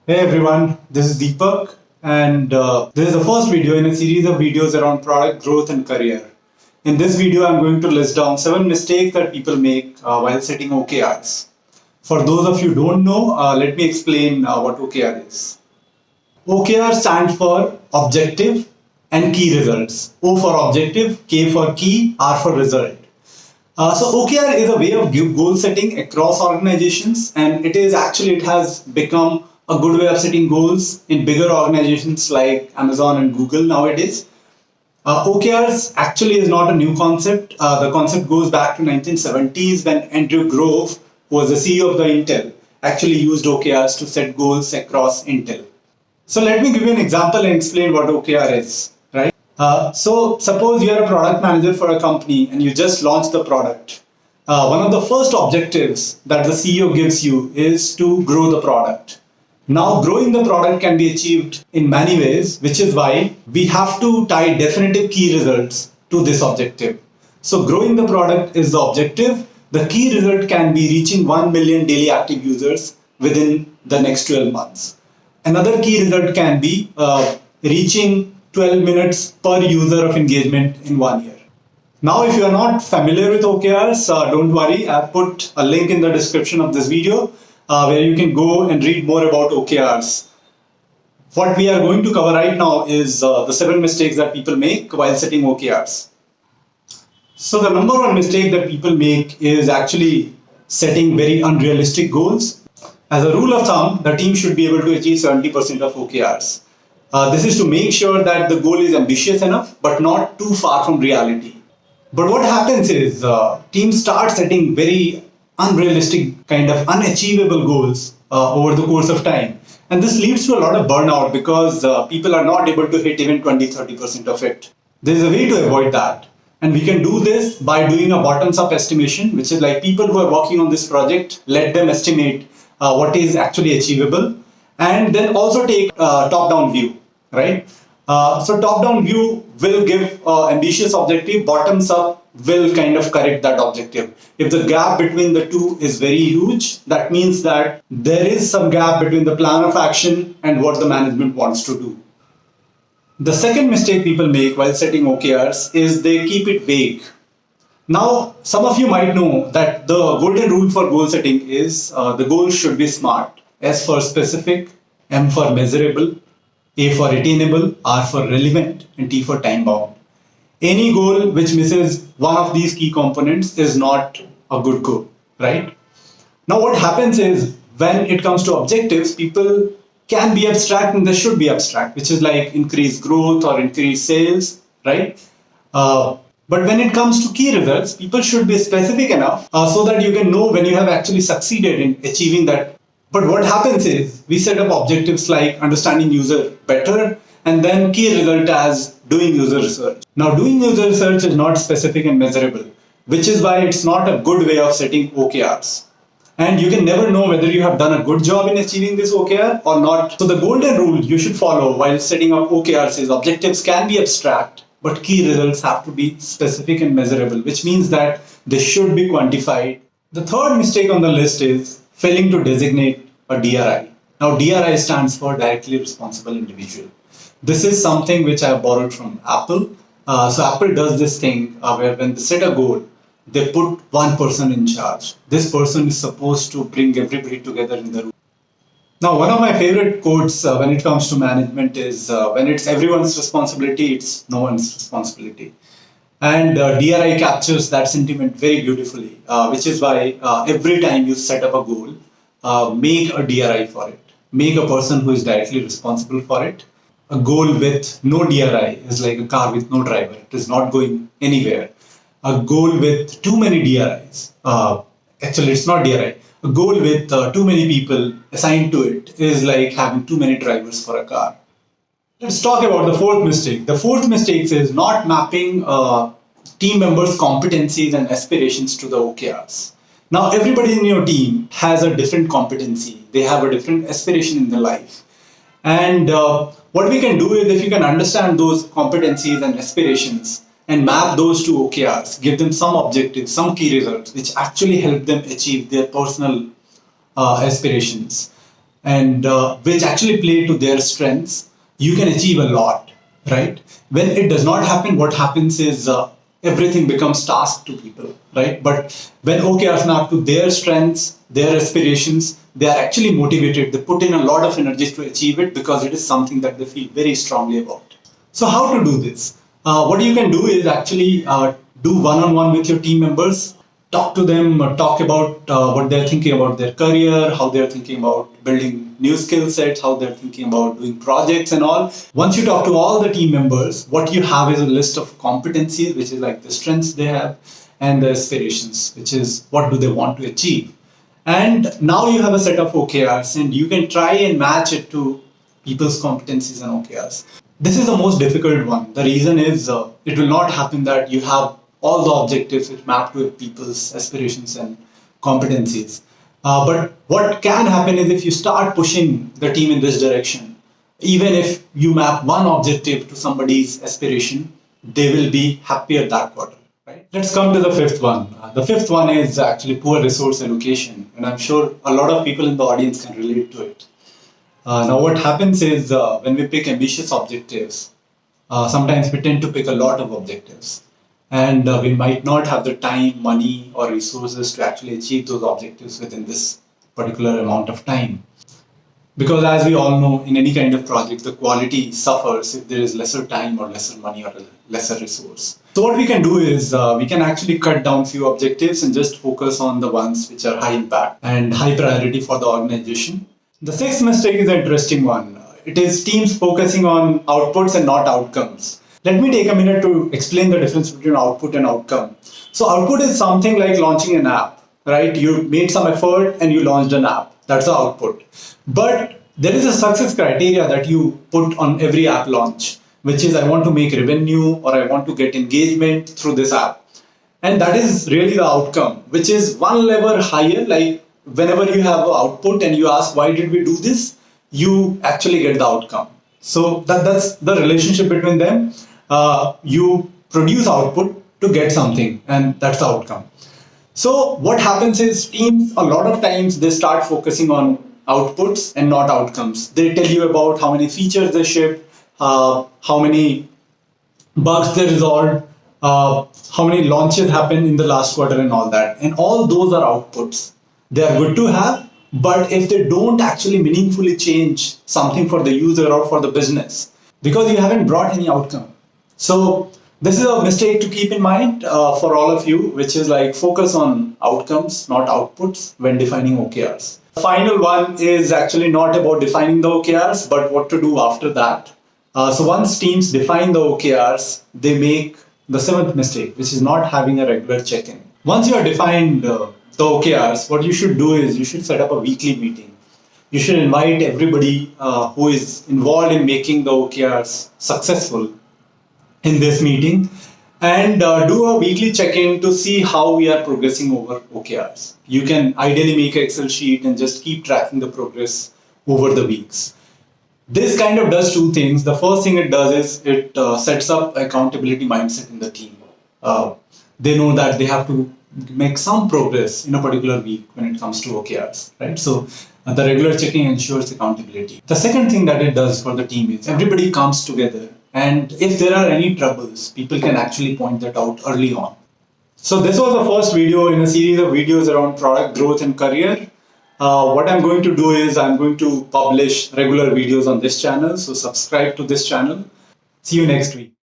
Hey everyone, this is Deepak, and this is the first video in a series of videos around product growth and career. In this video, I'm going to list down 7 mistakes that people make while setting OKRs. For those of you who don't know, let me explain what OKR is. OKR stands for Objective and Key Results. O for Objective, K for Key, R for Result. So OKR is a way of goal setting across organizations, and it has become a good way of setting goals in bigger organizations like Amazon and Google nowadays. OKRs actually is not a new concept. The concept goes back to 1970s when Andrew Grove, who was the CEO of the Intel, actually used OKRs to set goals across Intel. So let me give you an example and explain what OKR is, right? So suppose you are a product manager for a company and you just launched the product. One of the first objectives that the CEO gives you is to grow the product. Now, growing the product can be achieved in many ways, which is why we have to tie definitive key results to this objective. So, growing the product is the objective. The key result can be reaching 1 million daily active users within the next 12 months. Another key result can be reaching 12 minutes per user of engagement in 1 year. Now, if you are not familiar with OKRs, don't worry. I've put a link in the description of this video where you can go and read more about OKRs. What we are going to cover right now is the 7 mistakes that people make while setting OKRs. So the number one mistake that people make is actually setting very unrealistic goals. As a rule of thumb, the team should be able to achieve 70% of OKRs. This is to make sure that the goal is ambitious enough, but not too far from reality. But what happens is teams start setting very unrealistic, kind of unachievable goals over the course of time. And this leads to a lot of burnout because people are not able to hit even 20-30% of it. There is a way to avoid that. And we can do this by doing a bottoms up estimation, which is like people who are working on this project, let them estimate what is actually achievable, and then also take a top down view, right? So top-down view will give ambitious objective, bottoms up will kind of correct that objective. If the gap between the two is very huge, that means that there is some gap between the plan of action and what the management wants to do. The second mistake people make while setting OKRs is they keep it vague. Now, some of you might know that the golden rule for goal setting is the goal should be SMART. S for specific, M for measurable, A for attainable, R for relevant, and T for time bound. Any goal which misses one of these key components is not a good goal, right? Now, what happens is when it comes to objectives, people can be abstract and they should be abstract, which is like increase growth or increase sales, right? But when it comes to key results, people should be specific enough so that you can know when you have actually succeeded in achieving that. But what happens is we set up objectives like understanding user better and then key result as doing user research. Now, doing user research is not specific and measurable, which is why it's not a good way of setting OKRs. And you can never know whether you have done a good job in achieving this OKR or not. So the golden rule you should follow while setting up OKRs is objectives can be abstract, but key results have to be specific and measurable, which means that they should be quantified. The third mistake on the list is failing to designate a DRI. Now, DRI stands for Directly Responsible Individual. This is something which I have borrowed from Apple. So Apple does this thing where when they set a goal, they put one person in charge. This person is supposed to bring everybody together in the room. Now, one of my favorite quotes when it comes to management is when it's everyone's responsibility, it's no one's responsibility. And DRI captures that sentiment very beautifully, which is why every time you set up a goal, make a DRI for it. Make a person who is directly responsible for it. A goal with no DRI is like a car with no driver. It is not going anywhere. A goal with too many DRIs, actually it's not DRI. A goal with too many people assigned to it is like having too many drivers for a car. Let's talk about the fourth mistake. The fourth mistake is not mapping team members' competencies and aspirations to the OKRs. Now, everybody in your team has a different competency. They have a different aspiration in their life. And what we can do is if you can understand those competencies and aspirations and map those to OKRs, give them some objectives, some key results, which actually help them achieve their personal aspirations. and which actually play to their strengths, you can achieve a lot, right? When it does not happen, what happens is everything becomes task to people, right? But when OKRs map to their strengths, their aspirations, they are actually motivated. They put in a lot of energy to achieve it because it is something that they feel very strongly about. So how to do this? What you can do is actually do one-on-one with your team members, talk to them, talk about what they're thinking about their career, how they're thinking about building new skill sets, how they're thinking about doing projects and all. Once you talk to all the team members, what you have is a list of competencies, which is like the strengths they have, and the aspirations, which is what do they want to achieve. And now you have a set of OKRs, and you can try and match it to people's competencies and OKRs. This is the most difficult one. The reason is it will not happen that you have all the objectives which map to people's aspirations and competencies. But what can happen is if you start pushing the team in this direction, even if you map one objective to somebody's aspiration, they will be happier that quarter. Right? Let's come to the fifth one. The fifth one is actually poor resource allocation, and I'm sure a lot of people in the audience can relate to it. Now, what happens is when we pick ambitious objectives, sometimes we tend to pick a lot of objectives, and we might not have the time, money, or resources to actually achieve those objectives within this particular amount of time. Because as we all know, in any kind of project, the quality suffers if there is lesser time or lesser money or lesser resource. So what we can do is we can actually cut down few objectives and just focus on the ones which are high impact and high priority for the organization. The sixth mistake is an interesting one. It is teams focusing on outputs and not outcomes. Let me take a minute to explain the difference between output and outcome. So output is something like launching an app, right? You made some effort and you launched an app. That's the output. But there is a success criteria that you put on every app launch, which is I want to make revenue or I want to get engagement through this app. And that is really the outcome, which is one level higher. Like whenever you have an output and you ask, why did we do this? You actually get the outcome. So that's the relationship between them. You produce output to get something, and that's the outcome. So what happens is teams, a lot of times they start focusing on outputs and not outcomes. They tell you about how many features they ship, how many bugs they resolved, how many launches happened in the last quarter and all that. And all those are outputs. They are good to have, but if they don't actually meaningfully change something for the user or for the business, because you haven't brought any outcome. So this is a mistake to keep in mind for all of you, which is like focus on outcomes, not outputs when defining OKRs. The final one is actually not about defining the OKRs, but what to do after that. So once teams define the OKRs, they make the seventh mistake, which is not having a regular check-in. Once you are defined the OKRs, what you should do is you should set up a weekly meeting. You should invite everybody who is involved in making the OKRs successful in this meeting and do a weekly check-in to see how we are progressing over OKRs. You can ideally make an Excel sheet and just keep tracking the progress over the weeks. This kind of does two things. The first thing it does is it sets up accountability mindset in the team. They know that they have to make some progress in a particular week when it comes to OKRs, right? So the regular checking ensures accountability. The second thing that it does for the team is everybody comes together, and if there are any troubles, people can actually point that out early on. So this was the first video in a series of videos around product growth and career. What I'm going to do is I'm going to publish regular videos on this channel. So subscribe to this channel. See you next week.